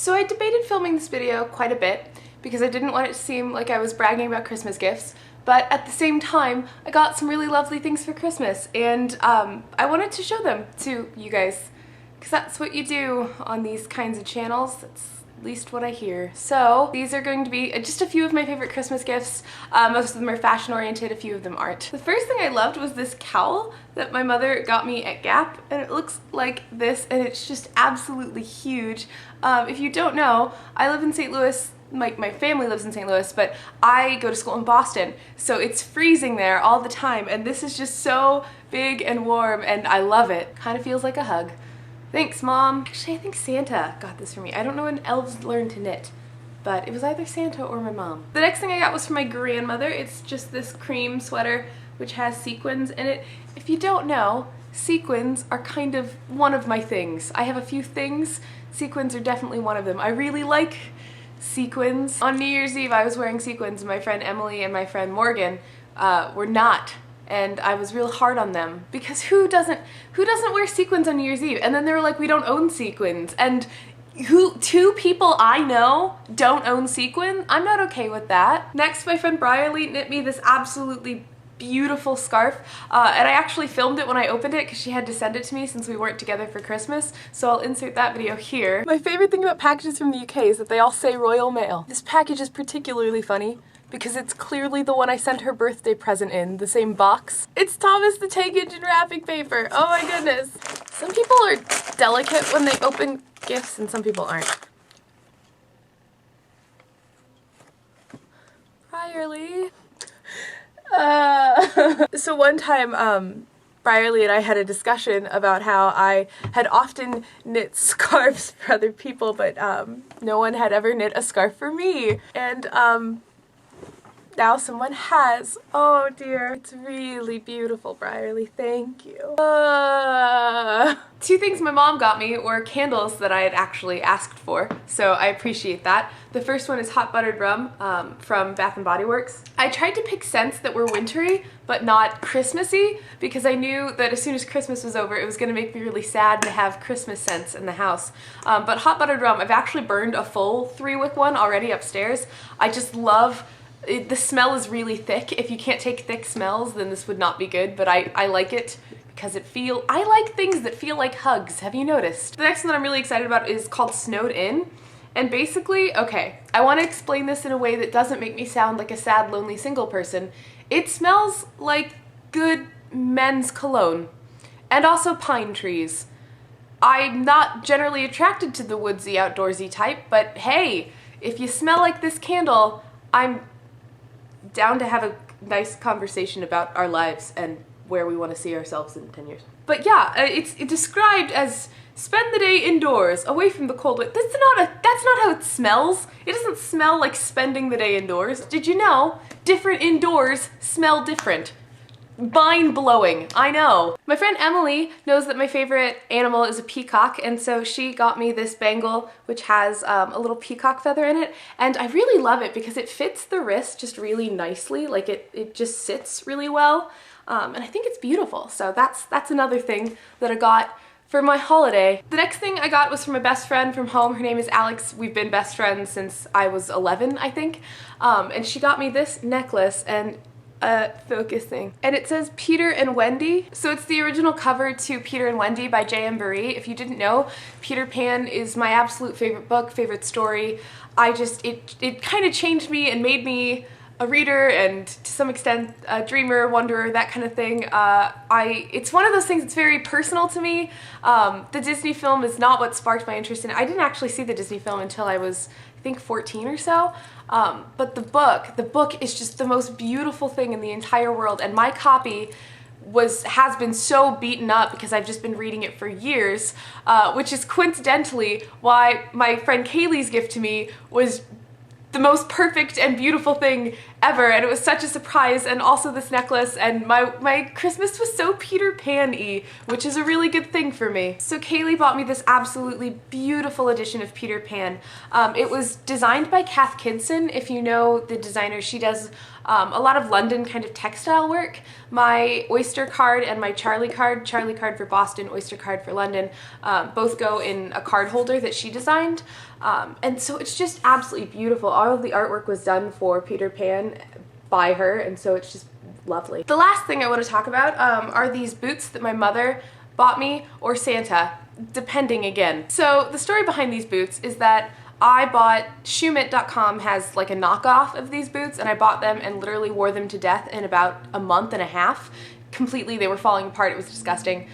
So I debated filming this video quite a bit because I didn't want it to seem like I was bragging about Christmas gifts, but at the same time I got some really lovely things for Christmas, and I wanted to show them to you guys because that's what you do on these kinds of channels. That's at least what I hear. So these are going to be just a few of my favorite Christmas gifts. Most of them are fashion oriented, a few of them aren't. The first thing I loved was this cowl that my mother got me at Gap, and it looks like this, and it's just absolutely huge. If you don't know, I live in St. Louis. My family lives in St. Louis, but I go to school in Boston, so it's freezing there all the time, and this is just so big and warm, and I love it. Kind of feels like a hug. Thanks, Mom. Actually, I think Santa got this for me. I don't know when elves learn to knit, but it was either Santa or my mom. The next thing I got was from my grandmother. It's just this cream sweater which has sequins in it. If you don't know, sequins are kind of one of my things. I have a few things. Sequins are definitely one of them. I really like sequins. On New Year's Eve I was wearing sequins, and my friend Emily and my friend Morgan were not. And I was real hard on them because who doesn't wear sequins on New Year's Eve? And then they were like, we don't own sequins. And two people I know don't own sequins? I'm not okay with that. Next, my friend Bryerly knit me this absolutely beautiful scarf, and I actually filmed it when I opened it because she had to send it to me since we weren't together for Christmas, so I'll insert that video here. My favorite thing about packages from the UK is that they all say Royal Mail. This package is particularly funny because it's clearly the one I sent her birthday present in, the same box. It's Thomas the Tank Engine wrapping paper. Oh my goodness. Some people are delicate when they open gifts and some people aren't. Bryerly. So one time, Bryerly and I had a discussion about how I had often knit scarves for other people, but no one had ever knit a scarf for me. And now someone has. Oh dear. It's really beautiful, Bryerly. Thank you. Two things my mom got me were candles that I had actually asked for, so I appreciate that. The first one is Hot Buttered Rum from Bath & Body Works. I tried to pick scents that were wintry but not Christmassy because I knew that as soon as Christmas was over it was going to make me really sad to have Christmas scents in the house. But Hot Buttered Rum, I've actually burned a full 3-wick one already upstairs. I just love the smell is really thick. If you can't take thick smells, then this would not be good, but I like it because I like things that feel like hugs. Have you noticed? The next one that I'm really excited about is called Snowed In. And basically, okay, I want to explain this in a way that doesn't make me sound like a sad, lonely single person. It smells like good men's cologne. And also pine trees. I'm not generally attracted to the woodsy, outdoorsy type, but hey, if you smell like this candle, I'm down to have a nice conversation about our lives and where we want to see ourselves in 10 years. But yeah, it's described as spend the day indoors, away from the cold weather. That's not how it smells. It doesn't smell like spending the day indoors. Did you know? Different indoors smell different. Mind-blowing, I know. My friend Emily knows that my favorite animal is a peacock, and so she got me this bangle which has a little peacock feather in it, and I really love it because it fits the wrist just really nicely. Like it just sits really well, and I think it's beautiful. So that's another thing that I got for my holiday. The next thing I got was from a best friend from home. Her name is Alex. We've been best friends since I was 11, I think, and she got me this necklace, and focusing. And it says Peter and Wendy. So it's the original cover to Peter and Wendy by J.M. Barrie. If you didn't know, Peter Pan is my absolute favorite book, favorite story. It kind of changed me and made me a reader and to some extent a dreamer, wanderer, that kind of thing. It's one of those things that's very personal to me. The Disney film is not what sparked my interest in it. I didn't actually see the Disney film until I was, I think, 14 or so. But the book is just the most beautiful thing in the entire world, and my copy has been so beaten up because I've just been reading it for years, which is coincidentally why my friend Kaylee's gift to me was the most perfect and beautiful thing ever, and it was such a surprise. And also this necklace, and my Christmas was so Peter Pan-y, which is a really good thing for me. So Kaylee bought me this absolutely beautiful edition of Peter Pan. It was designed by Kath Kinston. If you know the designer, she does a lot of London kind of textile work. My Oyster card and my Charlie card for Boston, Oyster card for London, both go in a card holder that she designed. And so it's just absolutely beautiful. All of the artwork was done for Peter Pan by her, and so it's just lovely. The last thing I want to talk about are these boots that my mother bought me, or Santa, depending again. So the story behind these boots is that I bought, Shoemint.com has like a knockoff of these boots, and I bought them and literally wore them to death in about a month and a half. Completely, they were falling apart, it was disgusting.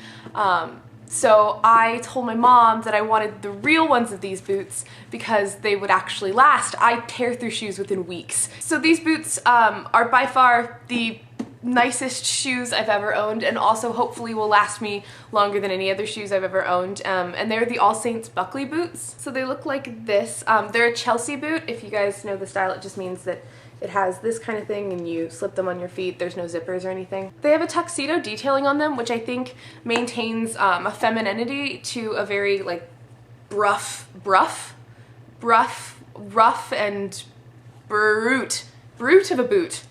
So I told my mom that I wanted the real ones of these boots because they would actually last. I tear through shoes within weeks. So these boots are by far the nicest shoes I've ever owned, and also hopefully will last me longer than any other shoes I've ever owned. And they're the All Saints Buckley boots. So they look like this. They're a Chelsea boot. If you guys know the style, it just means that it has this kind of thing and you slip them on your feet. There's no zippers or anything. They have a tuxedo detailing on them, which I think maintains a femininity to a very like rough and brute of a boot.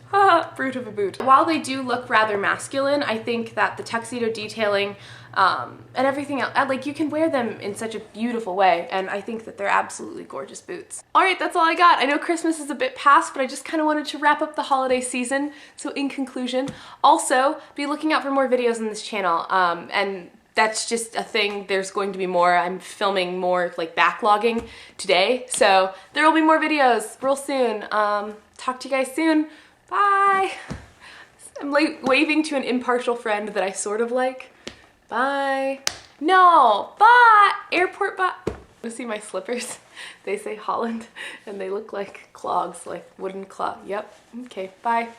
Brute of a boot. While they do look rather masculine, I think that the tuxedo detailing and everything else, like, you can wear them in such a beautiful way, and I think that they're absolutely gorgeous boots. Alright, that's all I got. I know Christmas is a bit past, but I just kind of wanted to wrap up the holiday season. So in conclusion, also be looking out for more videos on this channel, and that's just a thing. There's going to be more. I'm filming more like backlogging today, so there will be more videos real soon. Talk to you guys soon. Bye! I'm like waving to an impartial friend that I sort of like. Bye. No! Bye! Airport bye! You see my slippers? They say Holland and they look like clogs, like wooden clog. Yep. Okay, bye.